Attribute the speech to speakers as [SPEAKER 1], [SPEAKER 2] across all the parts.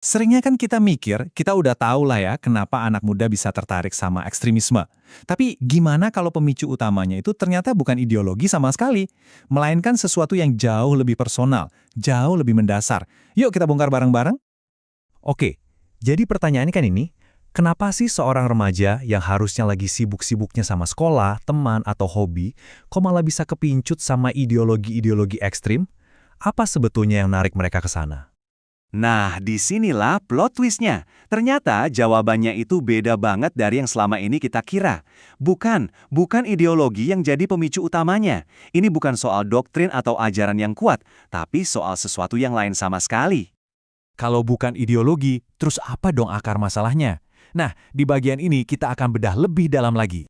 [SPEAKER 1] Seringnya kan kita mikir, kita udah tahu lah ya kenapa anak muda bisa tertarik sama ekstremisme. Tapi gimana kalau pemicu utamanya itu ternyata bukan ideologi sama sekali, melainkan sesuatu yang jauh lebih personal, jauh lebih mendasar. Yuk kita bongkar bareng-bareng.
[SPEAKER 2] Oke, jadi pertanyaannya kan ini, kenapa sih seorang remaja yang harusnya lagi sibuk-sibuknya sama sekolah, teman, atau hobi, kok malah bisa kepincut sama ideologi-ideologi ekstrim? Apa sebetulnya yang narik mereka ke sana?
[SPEAKER 3] Nah, disinilah plot twistnya. Ternyata jawabannya itu beda banget dari yang selama ini kita kira. Bukan ideologi yang jadi pemicu utamanya. Ini bukan soal doktrin atau ajaran yang kuat, tapi soal sesuatu yang lain sama sekali.
[SPEAKER 1] Kalau bukan ideologi, terus apa dong akar masalahnya? Nah, di bagian ini kita akan bedah lebih dalam lagi.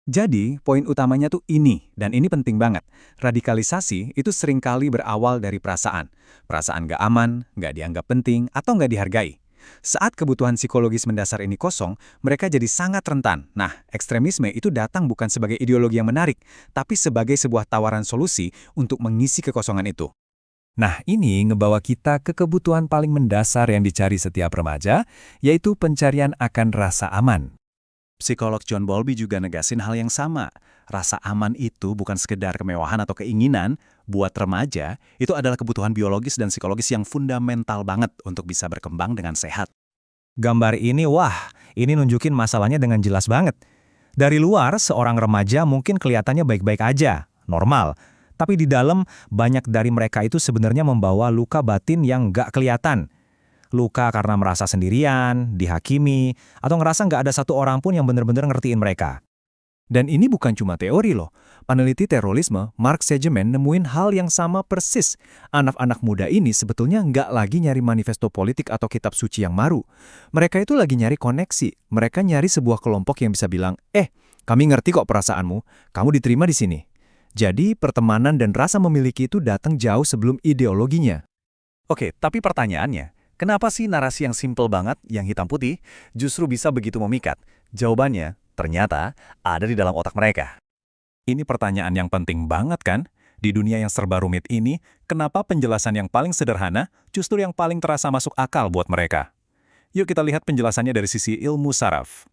[SPEAKER 1] Jadi, poin utamanya tuh ini, dan ini penting banget. Radikalisasi itu seringkali berawal dari perasaan. Perasaan nggak aman, nggak dianggap penting, atau nggak dihargai. Saat kebutuhan psikologis mendasar ini kosong, mereka jadi sangat rentan. Nah, ekstremisme itu datang bukan sebagai ideologi yang menarik, tapi sebagai sebuah tawaran solusi untuk mengisi kekosongan itu. Nah, ini ngebawa kita ke kebutuhan paling mendasar yang dicari setiap remaja, yaitu pencarian akan rasa aman.
[SPEAKER 3] Psikolog John Bowlby juga negasin hal yang sama. Rasa aman itu bukan sekedar kemewahan atau keinginan. Buat remaja, itu adalah kebutuhan biologis dan psikologis yang fundamental banget untuk bisa berkembang dengan sehat.
[SPEAKER 2] Gambar ini, wah, ini nunjukin masalahnya dengan jelas banget. Dari luar, seorang remaja mungkin kelihatannya baik-baik aja, normal. Tapi di dalam, banyak dari mereka itu sebenarnya membawa luka batin yang nggak kelihatan. Luka karena merasa sendirian, dihakimi, atau ngerasa nggak ada satu orang pun yang benar-benar ngertiin mereka. Dan ini bukan cuma teori loh. Peneliti terorisme, Mark Segeman, nemuin hal yang sama persis. Anak-anak muda ini sebetulnya nggak lagi nyari manifesto politik atau kitab suci yang baru. Mereka itu lagi nyari koneksi. Mereka nyari sebuah kelompok yang bisa bilang, kami ngerti kok perasaanmu, kamu diterima di sini. Jadi, pertemanan dan rasa memiliki itu datang jauh sebelum ideologinya.
[SPEAKER 1] Oke, tapi pertanyaannya, kenapa sih narasi yang simpel banget, yang hitam putih, justru bisa begitu memikat? Jawabannya, ternyata ada di dalam otak mereka. Ini pertanyaan yang penting banget kan? Di dunia yang serba rumit ini, kenapa penjelasan yang paling sederhana justru yang paling terasa masuk akal buat mereka? Yuk kita lihat penjelasannya dari sisi ilmu saraf.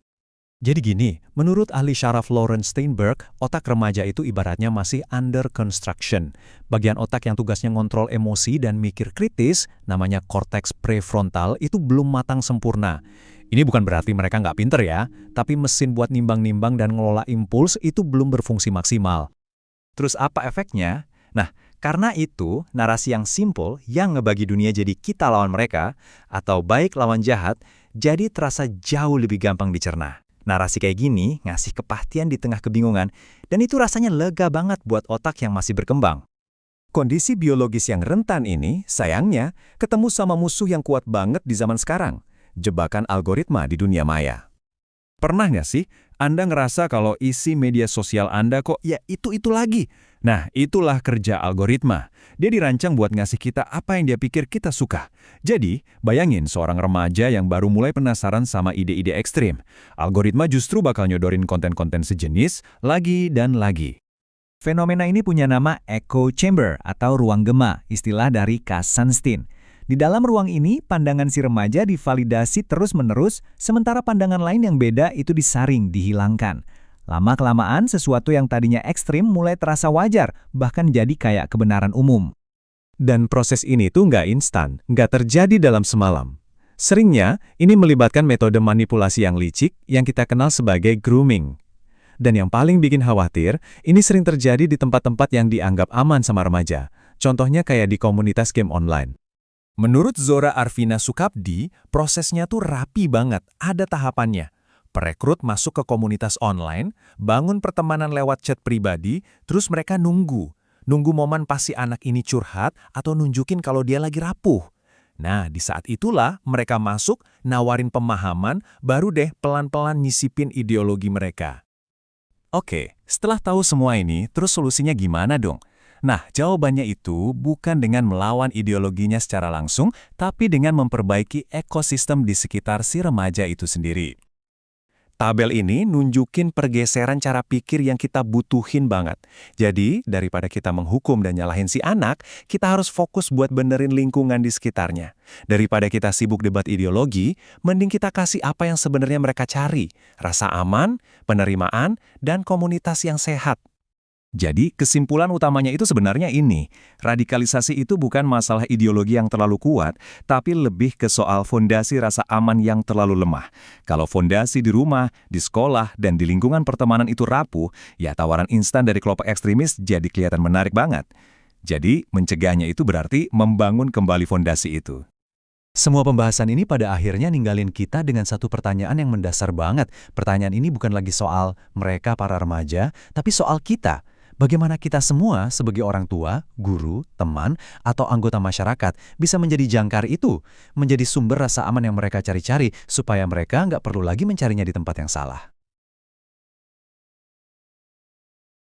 [SPEAKER 2] Jadi gini, menurut ahli syaraf Lawrence Steinberg, otak remaja itu ibaratnya masih under construction. Bagian otak yang tugasnya ngontrol emosi dan mikir kritis, namanya korteks prefrontal, itu belum matang sempurna. Ini bukan berarti mereka nggak pinter ya, tapi mesin buat nimbang-nimbang dan ngelola impuls itu belum berfungsi maksimal. Terus apa efeknya? Nah, karena itu, narasi yang simple yang ngebagi dunia jadi kita lawan mereka, atau baik lawan jahat, jadi terasa jauh lebih gampang dicerna. Narasi kayak gini ngasih kepastian di tengah kebingungan, dan itu rasanya lega banget buat otak yang masih berkembang. Kondisi biologis yang rentan ini, sayangnya, ketemu sama musuh yang kuat banget di zaman sekarang, jebakan algoritma di dunia maya.
[SPEAKER 1] Pernah nggak sih Anda ngerasa kalau isi media sosial Anda kok ya itu-itu lagi? Nah, itulah kerja algoritma. Dia dirancang buat ngasih kita apa yang dia pikir kita suka. Jadi, bayangin seorang remaja yang baru mulai penasaran sama ide-ide ekstrim. Algoritma justru bakal nyodorin konten-konten sejenis lagi dan lagi.
[SPEAKER 2] Fenomena ini punya nama echo chamber atau ruang gema, istilah dari Cass Sunstein. Di dalam ruang ini, pandangan si remaja divalidasi terus-menerus, sementara pandangan lain yang beda itu disaring, dihilangkan. Lama-kelamaan, sesuatu yang tadinya ekstrim mulai terasa wajar, bahkan jadi kayak kebenaran umum. Dan proses ini tuh nggak instan, nggak terjadi dalam semalam. Seringnya, ini melibatkan metode manipulasi yang licik yang kita kenal sebagai grooming. Dan yang paling bikin khawatir, ini sering terjadi di tempat-tempat yang dianggap aman sama remaja. Contohnya kayak di komunitas game online.
[SPEAKER 1] Menurut Zora Arvina Sukabdi, prosesnya tuh rapi banget, ada tahapannya. Perekrut masuk ke komunitas online, bangun pertemanan lewat chat pribadi, terus mereka nunggu momen pas si anak ini curhat atau nunjukin kalau dia lagi rapuh. Nah, di saat itulah mereka masuk, nawarin pemahaman, baru deh pelan-pelan nyisipin ideologi mereka. Oke, setelah tahu semua ini, terus solusinya gimana dong? Nah, jawabannya itu bukan dengan melawan ideologinya secara langsung, tapi dengan memperbaiki ekosistem di sekitar si remaja itu sendiri.
[SPEAKER 2] Tabel ini nunjukin pergeseran cara pikir yang kita butuhin banget. Jadi, daripada kita menghukum dan nyalahin si anak, kita harus fokus buat benerin lingkungan di sekitarnya. Daripada kita sibuk debat ideologi, mending kita kasih apa yang sebenarnya mereka cari. Rasa aman, penerimaan, dan komunitas yang sehat.
[SPEAKER 1] Jadi, kesimpulan utamanya itu sebenarnya ini. Radikalisasi itu bukan masalah ideologi yang terlalu kuat, tapi lebih ke soal fondasi rasa aman yang terlalu lemah. Kalau fondasi di rumah, di sekolah, dan di lingkungan pertemanan itu rapuh, ya tawaran instan dari kelompok ekstremis jadi kelihatan menarik banget. Jadi, mencegahnya itu berarti membangun kembali fondasi itu.
[SPEAKER 2] Semua pembahasan ini pada akhirnya ninggalin kita dengan satu pertanyaan yang mendasar banget. Pertanyaan ini bukan lagi soal mereka para remaja, tapi soal kita. Bagaimana kita semua sebagai orang tua, guru, teman, atau anggota masyarakat bisa menjadi jangkar itu, menjadi sumber rasa aman yang mereka cari-cari supaya mereka nggak perlu lagi mencarinya di tempat yang salah.